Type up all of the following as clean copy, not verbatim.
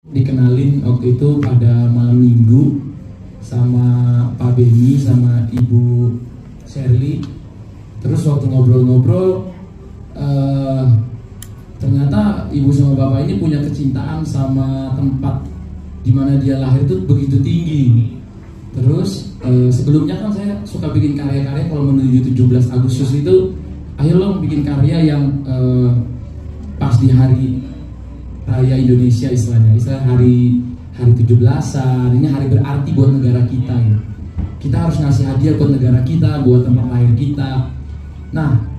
Dikenalin waktu itu pada malam minggu sama Pak Beni sama Ibu Shirley. Terus waktu ngobrol-ngobrol, ternyata Ibu sama Bapak ini punya kecintaan sama tempat dimana dia lahir itu begitu tinggi. Terus sebelumnya kan saya suka bikin karya-karya kalau menuju 17 Agustus itu, ayo lo bikin karya yang pas di hari Raya Indonesia, istilah hari 17-an, ini hari berarti buat negara kita gitu. Kita harus ngasih hadiah buat negara kita, buat tempat lahir kita. Nah,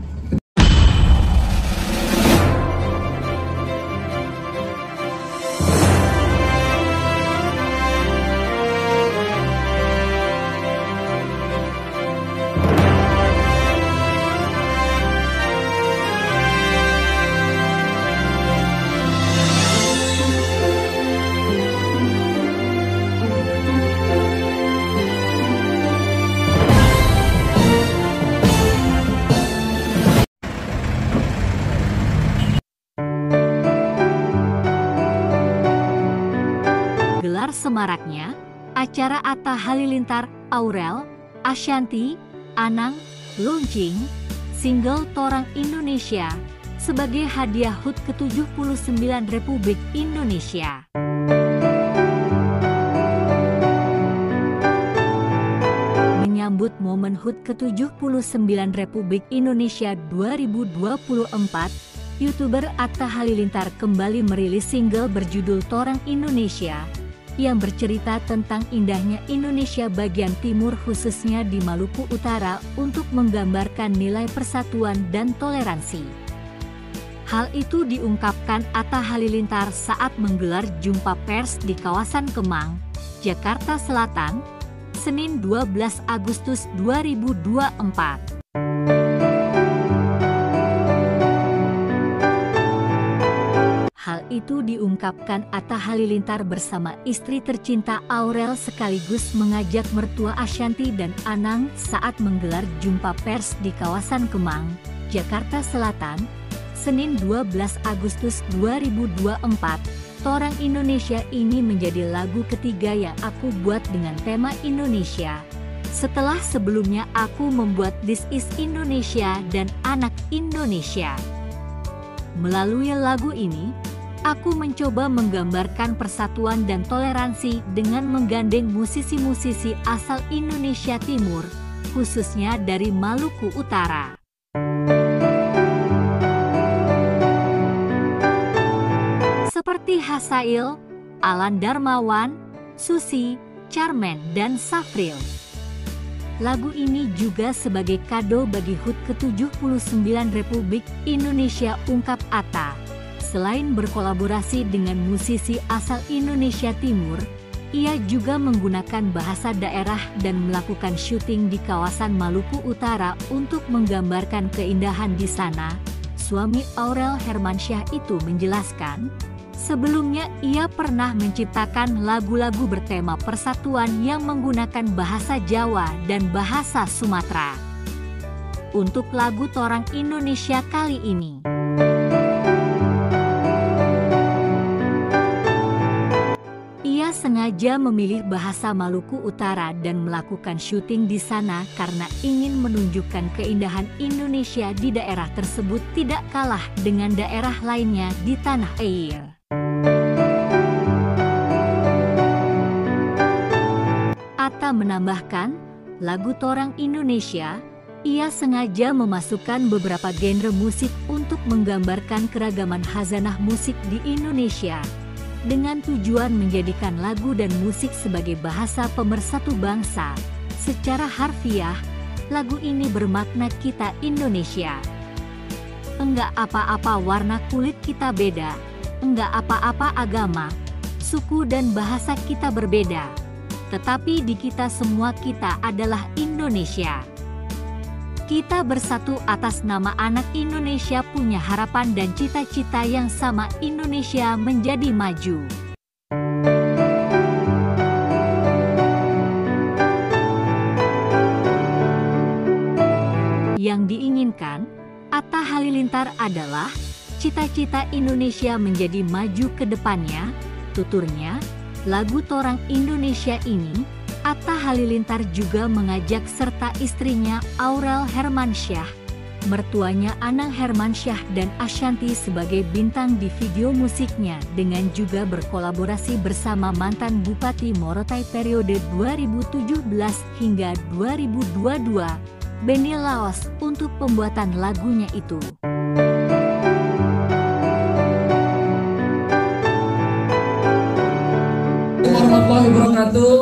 gelar semaraknya, acara Atta Halilintar, Aurel, Ashanty, Anang, launching single Torang Indonesia sebagai hadiah HUT ke-79 Republik Indonesia. Menyambut momen HUT ke-79 Republik Indonesia 2024, YouTuber Atta Halilintar kembali merilis single berjudul Torang Indonesia yang bercerita tentang indahnya Indonesia bagian timur, khususnya di Maluku Utara, untuk menggambarkan nilai persatuan dan toleransi. Hal itu diungkapkan Atta Halilintar saat menggelar jumpa pers di kawasan Kemang, Jakarta Selatan, Senin 12 Agustus 2024. Hal itu diungkapkan Atta Halilintar bersama istri tercinta Aurel sekaligus mengajak mertua Ashanty dan Anang saat menggelar jumpa pers di kawasan Kemang, Jakarta Selatan, Senin 12 Agustus 2024. Torang Indonesia ini menjadi lagu ketiga yang aku buat dengan tema Indonesia. Setelah sebelumnya aku membuat This Is Indonesia dan Anak Indonesia. Melalui lagu ini, aku mencoba menggambarkan persatuan dan toleransi dengan menggandeng musisi-musisi asal Indonesia Timur, khususnya dari Maluku Utara. Seperti Hasail, Alan Darmawan, Susi, Charmaine, dan Safril. Lagu ini juga sebagai kado bagi HUT ke-79 Republik Indonesia, ungkap Atta. Selain berkolaborasi dengan musisi asal Indonesia Timur, ia juga menggunakan bahasa daerah dan melakukan syuting di kawasan Maluku Utara untuk menggambarkan keindahan di sana. Suami Aurel Hermansyah itu menjelaskan, sebelumnya ia pernah menciptakan lagu-lagu bertema persatuan yang menggunakan bahasa Jawa dan bahasa Sumatera. Untuk lagu Torang Indonesia kali ini, ia sengaja memilih bahasa Maluku Utara dan melakukan syuting di sana karena ingin menunjukkan keindahan Indonesia di daerah tersebut tidak kalah dengan daerah lainnya di tanah air. Atta menambahkan, lagu Torang Indonesia, ia sengaja memasukkan beberapa genre musik untuk menggambarkan keragaman khazanah musik di Indonesia, dengan tujuan menjadikan lagu dan musik sebagai bahasa pemersatu bangsa. Secara harfiah, lagu ini bermakna kita Indonesia. Enggak apa-apa warna kulit kita beda, enggak apa-apa agama, suku dan bahasa kita berbeda, tetapi di kita semua kita adalah Indonesia. Kita bersatu atas nama anak Indonesia, punya harapan dan cita-cita yang sama, Indonesia menjadi maju. Yang diinginkan Atta Halilintar adalah cita-cita Indonesia menjadi maju ke depannya, tuturnya, lagu Torang Indonesia ini, Atta Halilintar juga mengajak serta istrinya Aurel Hermansyah, mertuanya Anang Hermansyah dan Ashanti sebagai bintang di video musiknya, dengan juga berkolaborasi bersama mantan Bupati Morotai periode 2017 hingga 2022, Benny Laos, untuk pembuatan lagunya itu. Warahmatullahi wabarakatuh.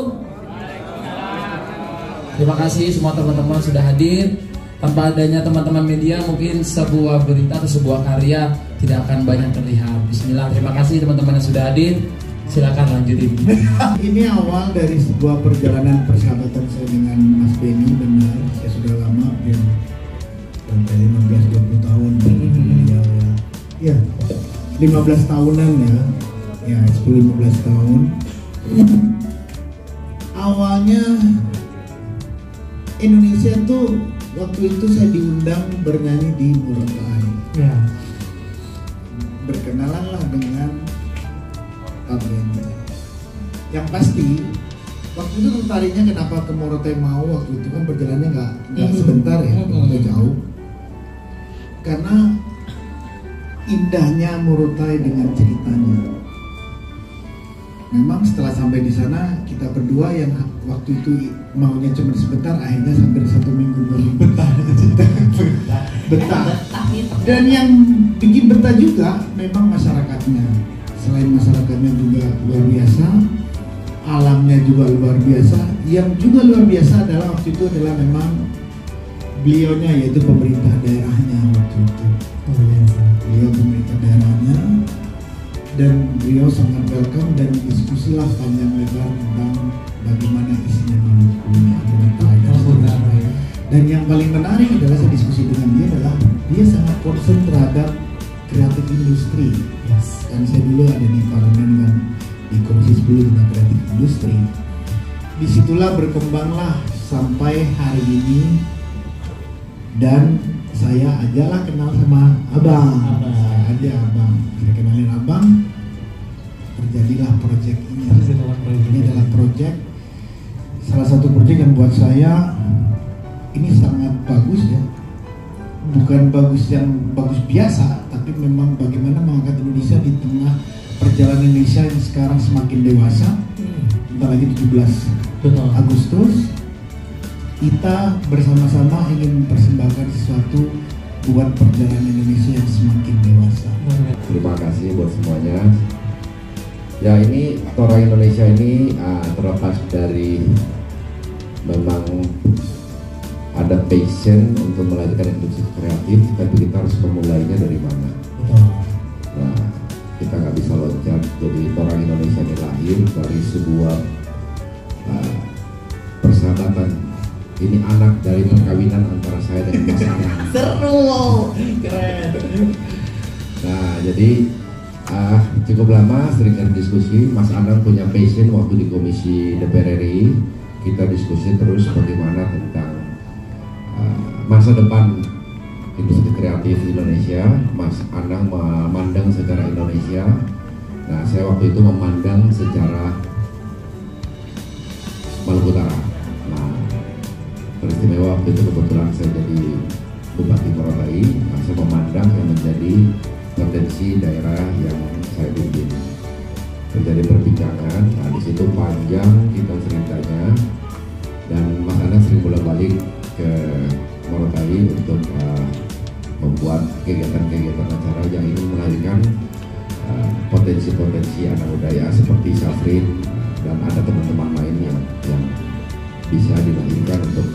Terima kasih semua teman-teman sudah hadir. Tanpa adanya teman-teman media, mungkin sebuah berita atau sebuah karya tidak akan banyak terlihat. Bismillah, terima kasih teman-teman yang sudah hadir. Silakan lanjutin. Ini awal dari sebuah perjalanan persahabatan saya dengan Mas Benny. Benar, saya sudah lama, ya, sampai 15-20 tahun. Ya, 15 tahunan ya 10-15 tahun. Awalnya Indonesia tuh waktu itu saya diundang bernyanyi di Morotai. Ya. Berkenalanlah dengan Pak Benny. Yang pasti waktu itu tertariknya kenapa ke Morotai mau, waktu itu kan perjalanannya nggak sebentar ya, udah jauh. Karena indahnya Morotai dengan ceritanya. Memang setelah sampai di sana kita berdua yang waktu itu maunya cuma sebentar, akhirnya sampai 1 minggu betah. Dan yang bikin betah juga memang masyarakatnya. Selain masyarakatnya juga luar biasa, alamnya juga luar biasa. Yang juga luar biasa adalah waktu itu adalah memang beliaunya, yaitu pemerintah daerahnya waktu itu. Beliau pemerintah daerahnya. Dan beliau sangat welcome dan diskusilah panjang lebar tentang bagaimana isinya Maluku. Dan yang paling menarik adalah saya diskusi dengan dia adalah dia sangat concern terhadap kreatif industri. Yes. Dan saya dulu ada di parlemen kan, di Komisi 10 tentang kreatif industri. Disitulah berkembanglah sampai hari ini, dan saya ajalah kenal sama abang. Saya aja abang, saya kenalin abang, terjadilah proyek ini. Ini adalah proyek, salah satu proyek yang buat saya ini sangat bagus ya. Bukan bagus yang bagus biasa, tapi memang bagaimana mengangkat Indonesia di tengah perjalanan Indonesia yang sekarang semakin dewasa. Bentar lagi 17 Agustus kita bersama-sama ingin mempersembahkan sesuatu buat perjalanan Indonesia yang semakin dewasa. Terima kasih buat semuanya. Ya, ini Torang Indonesia ini terlepas dari memang ada passion untuk melahirkan industri kreatif, tapi kita harus memulainya dari mana. Nah, kita nggak bisa loncat. Jadi Torang Indonesia ini lahir dari sebuah persahabatan. Ini anak dari perkawinan antara saya dengan Mas Anang. Seru, keren. Nah, jadi cukup lama sering diskusi. Mas Anang punya passion waktu di Komisi DPR RI. Kita diskusi terus bagaimana tentang masa depan industri kreatif di Indonesia. Mas Anang memandang secara Indonesia. Nah, saya waktu itu memandang secara Maluku Utara. Nah, peristimewa waktu itu kebetulan saya jadi Bupati Morotai. Nah, saya memandang yang menjadi potensi daerah yang saya pimpin. Terjadi perbincangan. Nah, di situ panjang kita ceritanya, dan Mas Anang sering bolak-balik ke Morotai untuk membuat kegiatan-kegiatan acara yang ingin melahirkan potensi-potensi anak muda ya, seperti Safrin dan ada teman-teman lain yang bisa dilahirkan untuk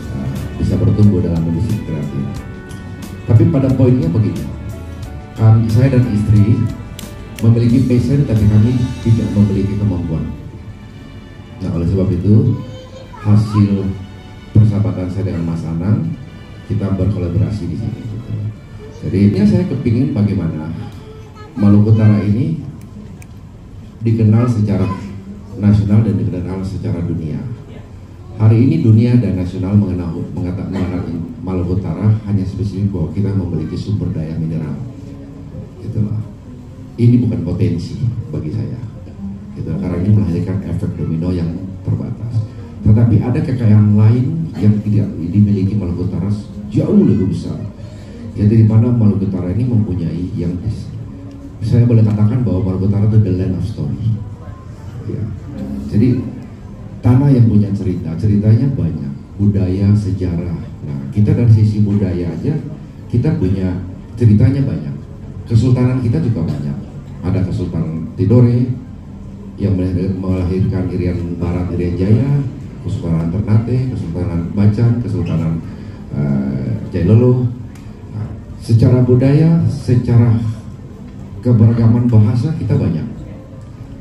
bisa bertumbuh dalam industri kreatif. Tapi pada poinnya begini, saya dan istri memiliki passion, tapi kami tidak memiliki kemampuan. Nah, oleh sebab itu hasil persahabatan saya dengan Mas Anang, kita berkolaborasi di sini. Jadi ini saya kepingin bagaimana Maluku Utara ini dikenal secara nasional dan dikenal secara dunia. Hari ini dunia dan nasional mengenal Maluku Utara hanya spesifik bahwa kita memiliki sumber daya mineral. Itulah. Ini bukan potensi bagi saya. gitu, karena ini melahirkan efek domino yang terbatas. Tetapi ada kekayaan lain yang tidak dimiliki Maluku Utara jauh lebih besar. Jadi di mana Maluku Utara ini mempunyai yang saya boleh katakan bahwa Maluku Utara itu the land of story. Ya. Jadi tanah yang punya cerita, ceritanya banyak, budaya, sejarah. Nah, kita dari sisi budaya aja kita punya ceritanya banyak. Kesultanan kita juga banyak. Ada Kesultanan Tidore yang melahirkan Irian Barat, Irian Jaya, Kesultanan Ternate, Kesultanan Bacan, Kesultanan Jailolo. Nah, secara budaya, secara keberagaman bahasa kita banyak.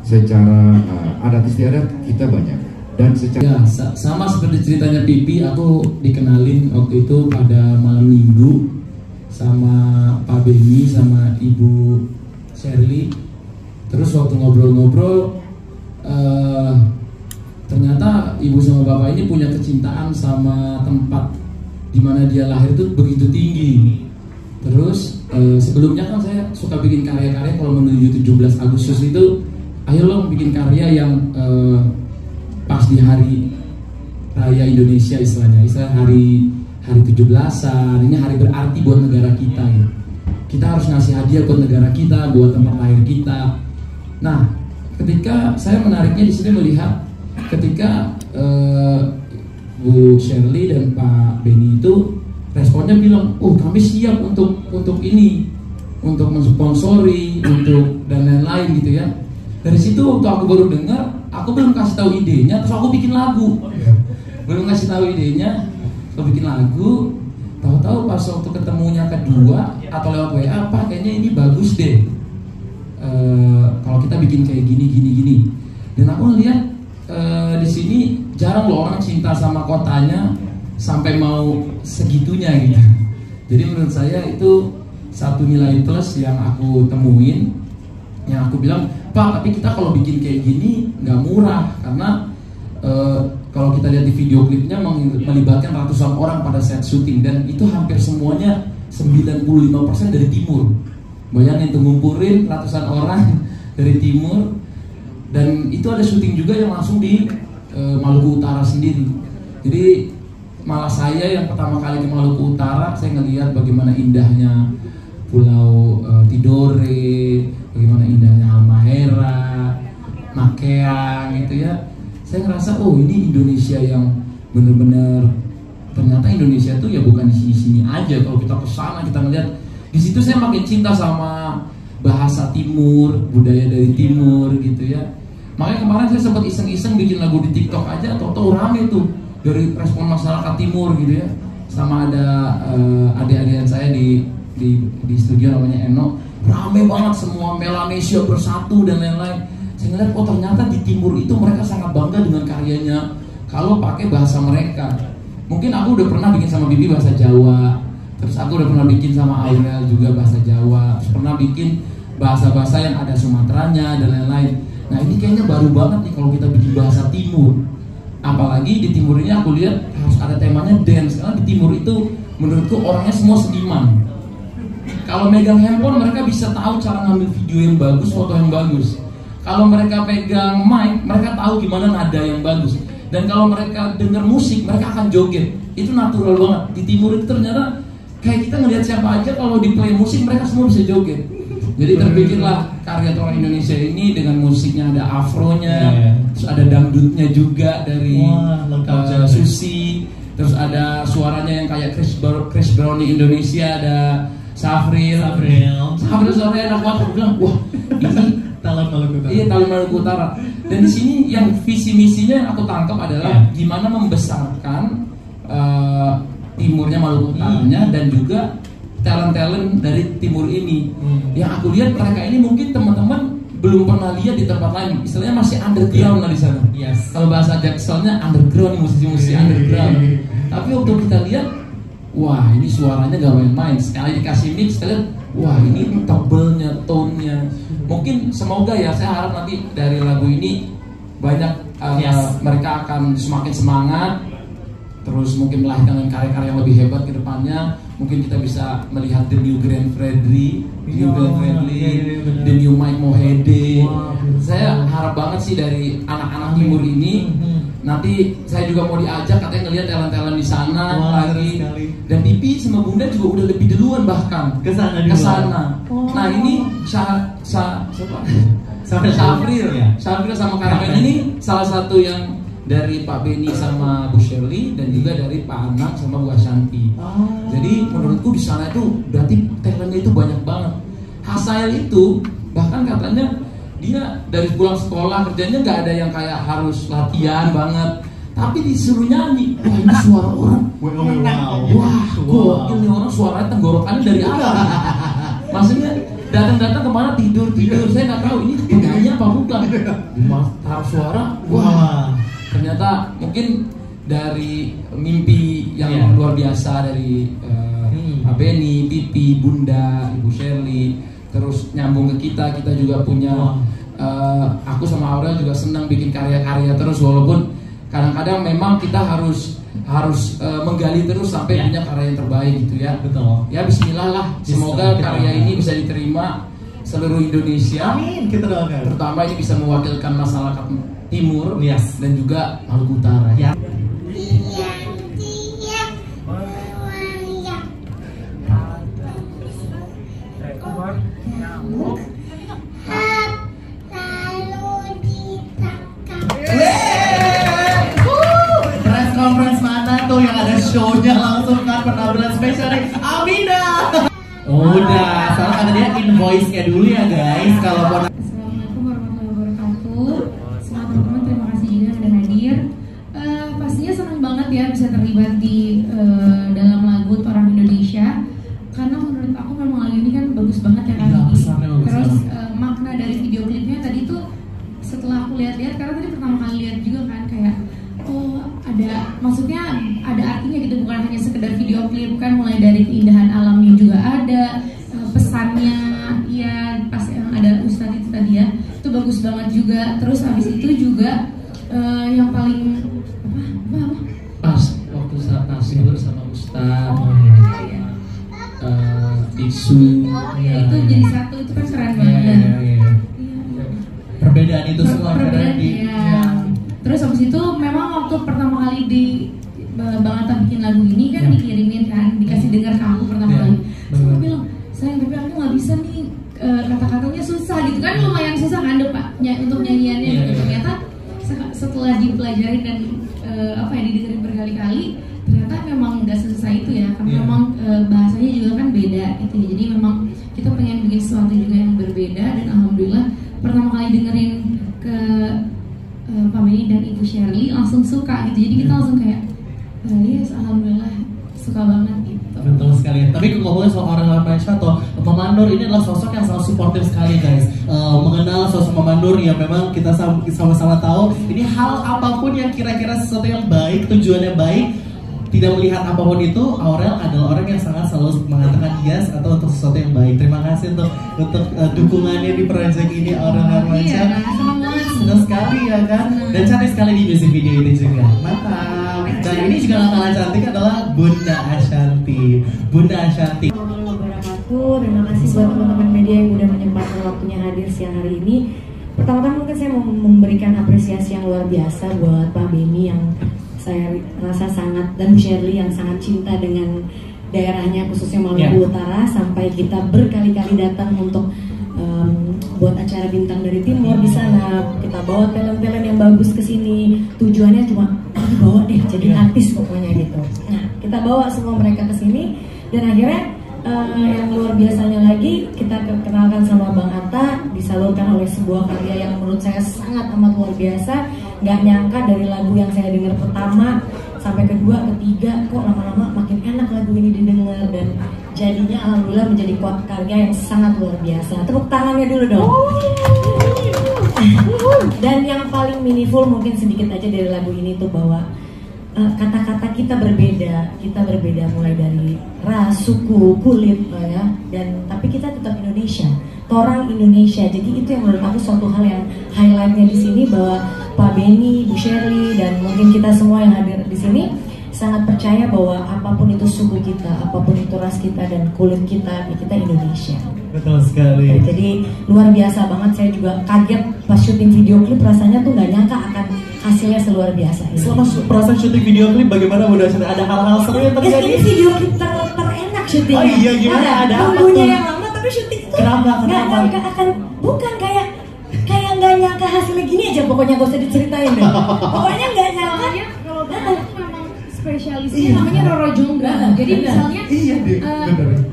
Secara adat istiadat kita banyak. Dan secara sama seperti ceritanya Pipi, aku dikenalin waktu itu pada malam minggu sama Pak Beni sama Ibu Shirley. Terus waktu ngobrol-ngobrol, ternyata ibu sama bapak ini punya kecintaan sama tempat di mana dia lahir itu begitu tinggi. Terus sebelumnya kan saya suka bikin karya-karya kalau menuju 17 Agustus itu, ayo lo bikin karya yang pas di hari raya Indonesia istilahnya, hari 17-an, ini hari berarti buat negara kita ya. Kita harus ngasih hadiah buat negara kita, buat tempat lahir kita. Nah, ketika saya menariknya di sini melihat ketika Bu Shirley dan Pak Beni itu responnya bilang, oh kami siap untuk ini, untuk mensponsori, untuk dan lain-lain gitu ya. Dari situ waktu aku baru dengar, aku belum kasih tahu idenya, terus aku bikin lagu. Belum kasih tahu idenya, aku bikin lagu. Tahu-tahu pas waktu ketemunya kedua atau lewat WA, Pak kayaknya ini bagus deh. Kalau kita bikin kayak gini. Dan aku lihat di sini jarang loh orang cinta sama kotanya sampai mau segitunya gitu. Jadi menurut saya itu satu nilai plus yang aku temuin, yang aku bilang, Pak, tapi kita kalau bikin kayak gini nggak murah karena kalau kita lihat di video klipnya melibatkan ratusan orang pada set syuting dan itu hampir semuanya 95% dari timur. Bayangin tuh ngumpulin ratusan orang dari timur dan itu ada syuting juga yang langsung di Maluku Utara sendiri. Jadi malah saya yang pertama kali ke Maluku Utara, saya ngelihat bagaimana indahnya Pulau Tidore, bagaimana indahnya Halmahera, Makeang gitu ya. Saya ngerasa oh ini Indonesia yang benar-benar, ternyata Indonesia tuh ya bukan di sini-sini aja. Kalau kita ke sana kita ngeliat, di situ saya makin cinta sama bahasa Timur, budaya dari Timur gitu ya. Makanya kemarin saya sempat iseng-iseng bikin lagu di TikTok aja, atau rame tuh dari respon masyarakat Timur gitu ya. Sama ada adik-adikan saya di studio namanya Eno, rame banget semua Melanesia bersatu dan lain-lain. Saya ngeliat oh ternyata di Timur itu mereka sangat bangga dengan karyanya kalau pakai bahasa mereka. Mungkin aku udah pernah bikin sama Bibi bahasa Jawa, terus aku udah pernah bikin sama Aurel juga bahasa Jawa, terus pernah bikin bahasa-bahasa yang ada Sumateranya dan lain-lain. Nah ini kayaknya baru banget nih kalau kita bikin bahasa Timur. Apalagi di Timur ini aku lihat harus ada temanya dance, karena di Timur itu menurutku orangnya semua seniman. Kalau megang handphone mereka bisa tahu cara ngambil video yang bagus, foto yang bagus. Kalau mereka pegang mic, mereka tahu gimana nada yang bagus. Dan kalau mereka dengar musik, mereka akan joget. Itu natural banget. Di Timur itu ternyata kayak kita ngelihat siapa aja kalau di play musik mereka semua bisa joget. Jadi terbikinlah karya orang Indonesia ini dengan musiknya ada afronya, terus ada dangdutnya juga dari Susi, terus ada suaranya yang kayak Chris Brown di Indonesia, ada Safril suaranya enak banget. Aku bilang wah ini talent Maluku Utara. Iya, talent Maluku Utara. Dan di sini yang visi misinya yang aku tangkap adalah gimana membesarkan timurnya Maluku Utaranya dan juga talent-talent dari timur ini. Yang aku lihat mereka ini mungkin teman-teman belum pernah lihat di tempat lain. Istilahnya masih underground lah di sana. Kalau bahasa Jackselnya underground, musisi-musisi underground. Tapi waktu kita lihat, wah ini suaranya gak main-main. Sekali dikasih mix, kita lihat, wah ini tebelnya, tone-nya. Mungkin semoga ya, saya harap nanti dari lagu ini banyak mereka akan semakin semangat, terus mungkin melahirkan karya-karya yang lebih hebat ke depannya. mungkin kita bisa melihat the new Grand Fredly, the new Mike Mohede. Saya harap banget sih dari anak-anak timur ini. Nanti saya juga mau diajak, katanya ngelihat talent-talent di sana lagi. Dan Pipi sama Bunda juga udah lebih duluan bahkan ke sana. Nah ini Safril sama Karamen ini salah satu yang dari Pak Beni sama Bu Shirley, dan juga dari Pak Anang sama Bu Ashanti. Jadi menurutku di sana itu berarti talentnya itu banyak banget. Hasael itu bahkan katanya dia dari pulang sekolah kerjanya nggak ada yang kayak harus latihan banget, tapi disuruh nyanyi. Wah ini suara orang, wah kok ini orang suaranya tenggorokannya dari apa? Maksudnya datang kemana tidur. Saya nggak tahu ini penyanyi apa bukan. Taruh suara, wah ternyata mungkin dari mimpi yang luar biasa dari Pak Beni, Pipi, Bunda, Ibu Shirley, terus nyambung ke kita juga punya aku sama Aurel juga senang bikin karya-karya terus, walaupun kadang-kadang memang kita harus menggali terus sampai punya karya yang terbaik gitu ya. Betul. Ya bismillah lah, semoga karya ini bisa diterima seluruh Indonesia. Amin, kita doakan. Terutama ini bisa mewakilkan masyarakat Timur dan juga Maluku Utara ya. Press conference mana tuh yang ada show-nya langsung kan, penampilan spesial nih Amina. Udah, salah kata dia invoice-nya dulu ya guys. Kalau mau Assalamualaikum warahmatullahi wabarakatuh. Selamat teman-teman, terima kasih juga yang udah hadir. Pastinya senang banget ya bisa terlibat di dalam lagu Orang Indonesia, karena menurut aku memang lagu ini kan bagus banget ya kan. Terus makna dari video klipnya tadi tuh setelah aku lihat-lihat, karena tadi pertama kali lihat juga kan, kayak oh ada, maksudnya ada artinya gitu, bukan hanya sekedar video klip kan, mulai dari keindahan alamnya juga ada, pesannya ya pas yang ada Ustadz itu tadi ya, itu bagus banget juga. Terus habis itu juga yang paling apa? Pas waktu saat Nasir sama Ustadz, Biksu, ya itu jadi satu, itu kan keren banget. Perbedaan itu semua perbedaan ya. Terus habis itu memang waktu pertama kali di Bang Atta bikin lagu ini kan dikirimin kan, dikasih dengar ke aku pertama kali. Saya bilang, sayang tapi aku nggak bisa nih, kata-katanya susah gitu kan, lumayan susah kan untuk nyanyiannya gitu. Ternyata setelah dipelajari dan didengerin berkali-kali, ternyata memang nggak sesusah itu ya, karena memang bahasanya juga kan beda gitu ya. Jadi memang kita pengen bikin sesuatu juga yang berbeda, dan alhamdulillah pertama kali dengerin ke Pak Beni dan Ibu Shirley langsung suka gitu. Jadi kita langsung kayak yes, alhamdulillah suka banget gitu. Betul sekali. Tapi ngomongin soal orang Malaysia atau Mama Nur, ini adalah sosok yang sangat suportif sekali guys. Mengenal sosok Mama Nur yang memang kita sama-sama tahu ini hal apapun yang kira-kira sesuatu yang baik, tujuannya baik, tidak melihat apapun itu, Aurel adalah orang yang sangat selalu mengatakan yes atau untuk sesuatu yang baik. Terima kasih untuk dukungannya di proyek ini, Aurel Hermansyah. Senang sekali ya kan, dan cantik sekali di music video ini juga. Mantap. Dan ini juga gak kalah cantik adalah Bunda Ashanti. Bunda Ashanti. Terima kasih buat teman-teman media yang udah menyempatkan waktunya hadir siang hari ini. Pertama-tama mungkin saya mau memberikan apresiasi yang luar biasa buat Pak Beni yang saya rasa sangat, dan Bu Shirley yang sangat cinta dengan daerahnya khususnya Maluku Utara, sampai kita berkali-kali datang untuk buat acara Bintang dari Timur di sana. Kita bawa talent-talent yang bagus ke sini. Tujuannya cuma bawa deh jadi artis pokoknya gitu. Nah, kita bawa semua mereka ke sini, dan akhirnya yang luar biasanya lagi kita kenalkan sama Bang Atta, disalurkan oleh sebuah karya yang menurut saya sangat amat luar biasa. Gak nyangka dari lagu yang saya dengar pertama sampai kedua, ketiga, kok lama-lama makin enak lagu ini didengar, dan jadinya alhamdulillah menjadi karya yang sangat luar biasa. Tepuk tangannya dulu dong. Dan yang paling meaningful mungkin sedikit aja dari lagu ini tuh bahwa kata-kata kita berbeda mulai dari ras, suku, kulit ya, dan tapi kita tetap Indonesia, orang Indonesia. Jadi itu yang menurut aku suatu hal yang highlightnya di sini, bahwa Pak Beni, Bu Shirley, dan mungkin kita semua yang hadir di sini sangat percaya bahwa apapun itu suku kita, apapun itu ras kita dan kulit kita, ya kita Indonesia. Betul sekali. Jadi luar biasa banget, saya juga kaget pas syuting video klip, rasanya tuh nggak nyangka akan hasilnya seluar biasa ini. Selama proses syuting video klip bagaimana Bunda Syarif? Ada hal-hal seru yang terjadi? Ini video klip terenak syutingnya. Oh iya, gimana? Ada apa tunggunya tuh? yang lama tapi syuting itu Kenapa? nggak akan, bukan kayak nggak nyangka hasilnya gini aja, pokoknya gak usah diceritain deh. Pokoknya nggak nyangka. Soalnya kalau Bunda itu memang spesialisnya namanya Roro Jongga. Jadi misalnya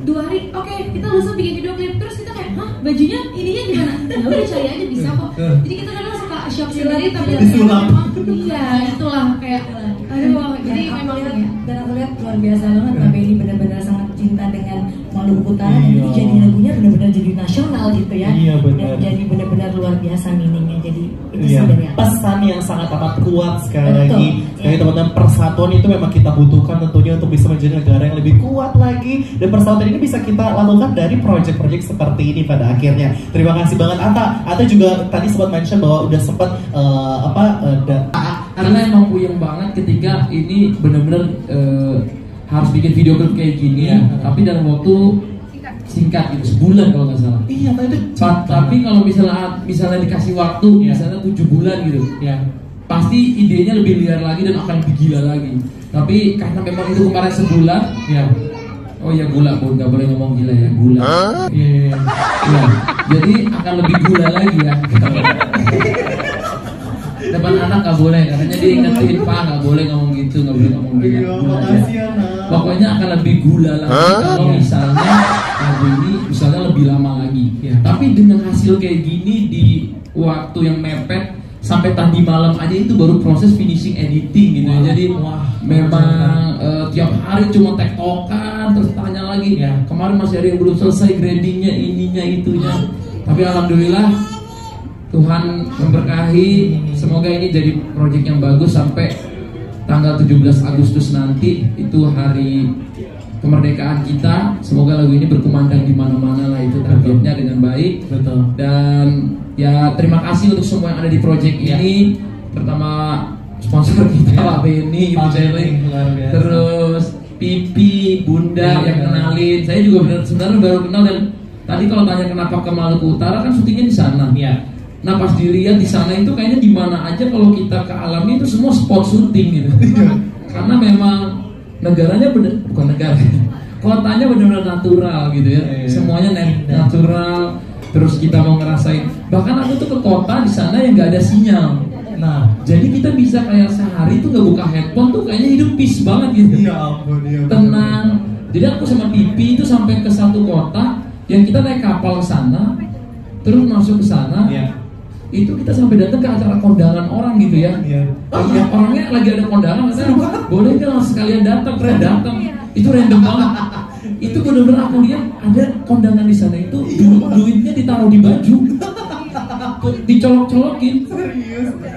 2 hari, oke kita lusa bikin video klip, terus kita kayak, hah bajunya ininya gimana? Ya udah cari aja bisa kok. Jadi kita kadang suka shock sendiri tapi Disulap. iya itulah kayak, aduh jadi memang ya. Dan aku lihat luar biasa banget Mbak Benny benar-benar sangat cinta dengan Maluku Utara, dan itu jadi lagunya benar-benar jadi nasional gitu ya. Iya, benar. Dan jadi benar-benar luar biasa meaningnya. Jadi itu Iya. sebenarnya Pesan yang sangat amat kuat sekali Betul. lagi. Jadi Iya. teman-teman, persatuan itu memang kita butuhkan tentunya untuk bisa menjadi negara yang lebih kuat lagi. Dan persatuan ini bisa kita lakukan dari proyek-proyek seperti ini pada akhirnya. Terima kasih banget Atta. Atta juga tadi sempat mention bahwa udah sempat Karena emang puyeng banget ketika ini benar-benar harus bikin video klip kayak gini, Iya. tapi dalam waktu singkat gitu, sebulan kalau nggak salah. Iya, tadi Tapi kalau misalnya dikasih waktu, Iya. misalnya 7 bulan gitu, ya. pasti idenya lebih liar lagi dan akan lebih gila lagi. Tapi karena memang itu kemarin sebulan, Ya. oh ya gula Bun, nggak boleh ngomong gila ya, gula. Iya. Ya, jadi akan lebih gula lagi ya. Depan anak nggak boleh, katanya dia ingetin Pak nggak boleh ngomong gitu, nggak boleh ngomong gitu. Iya, makasih ya, Nak. Pokoknya akan lebih gula lagi kalau misalnya lagu ini misalnya lebih lama lagi. Iya. Tapi dengan hasil kayak gini di waktu yang mepet sampai tadi malam aja itu baru proses finishing editing gitu ya. Jadi memang tiap hari cuma tektokan terus tanya lagi. Ya. Kemarin masih ada yang belum selesai gradingnya, ininya itunya. Tapi alhamdulillah Tuhan memberkahi, semoga ini jadi proyek yang bagus sampai tanggal 17 Agustus nanti, itu hari kemerdekaan kita. Semoga lagu ini berkumandang di mana-mana lah, itu targetnya dengan baik. Betul. Dan ya terima kasih untuk semua yang ada di proyek ini. Pertama sponsor kita Pak Benny, Ibu Pak Celi, Benny, luar biasa. terus Pipi, Bunda yang kenalin. Saya juga sebenarnya baru kenal, dan tadi kalau tanya kenapa ke Maluku Utara kan syutingnya di sana. Iya. Nah pas dilihat di sana itu kayaknya di mana aja kalau kita ke alamnya itu semua spot syuting gitu. Karena memang negaranya bukan negara, kotanya benar-benar natural gitu ya. Iya. Semuanya natural. Terus kita mau ngerasain. Bahkan aku tuh ke kota di sana yang nggak ada sinyal. Nah, Jadi kita bisa kayak sehari tuh nggak buka handphone tuh kayaknya hidup peace banget gitu. ya ampun, ya. Tenang. Jadi aku sama Pipi itu sampai ke satu kota yang kita naik kapal ke sana, terus masuk ke sana. Iya. Itu kita sampai datang ke acara kondangan orang gitu ya. Iya. Orangnya lagi ada kondangan, katanya boleh nggak langsung sekalian datang, datang. Itu random banget. Itu benar-benar aku lihat ada kondangan di sana itu duitnya ditaruh di baju, dicolok-colokin.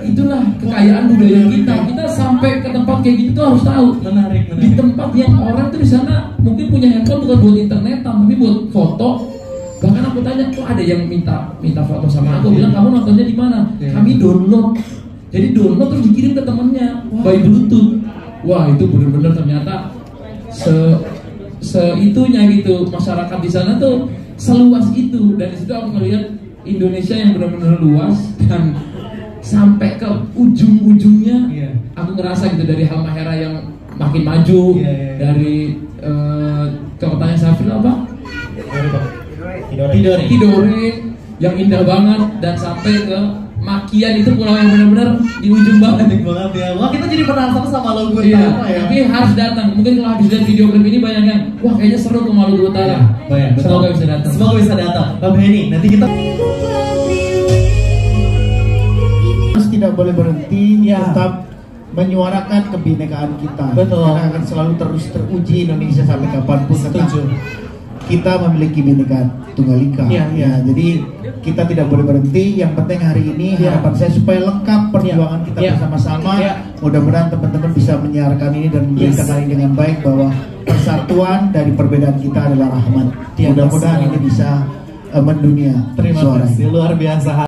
Itulah kekayaan budaya kita. Kita sampai ke tempat kayak gitu tuh harus tahu. Menarik. Di tempat yang orang tuh di sana mungkin punya handphone bukan buat internetan, tapi buat foto. Bahkan aku tanya, kok ada yang minta foto sama aku, bilang kamu nontonnya di mana? Kami download. Jadi download terus dikirim ke temennya by Bluetooth. Wah itu bener-bener ternyata seitunya gitu, masyarakat di sana tuh seluas itu. Dan di situ aku melihat Indonesia yang benar-benar luas, dan sampai ke ujung-ujungnya. Iya. Aku ngerasa gitu dari Halmahera yang makin maju, Iya. dari kotanya Safril apa? Tidore. Yang indah banget, dan sampai ke Makian, itu pulau yang benar-benar di ujung banget. Banget ya. Wah, kita jadi penasaran sama Maluku Iya, Utara ya. tapi harus datang. Mungkin kalau habis lihat video klip ini banyak yang, wah kayaknya seru ke Maluku Utara. Banyak, betul. Semoga bisa datang. Semoga bisa datang. Bang Benny, nanti kita Tidak boleh berhenti, Ya. tetap menyuarakan kebinekaan kita. Betul. Karena akan selalu terus teruji Indonesia sampai kapanpun. Tetap Setuju. kita memiliki Bhinneka Tunggal Ika. Iya, iya. Ya, jadi kita tidak boleh berhenti. Yang penting hari ini Iya. harapan saya supaya lengkap perjuangan kita Iya. bersama-sama. Iya. Mudah-mudahan teman-teman bisa menyiarkan ini dan memberikan Yes. ini dengan baik, bahwa persatuan dari perbedaan kita adalah rahmat. Iya, Mudah-mudahan betul. ini bisa mendunia terima suara. kasih luar biasa.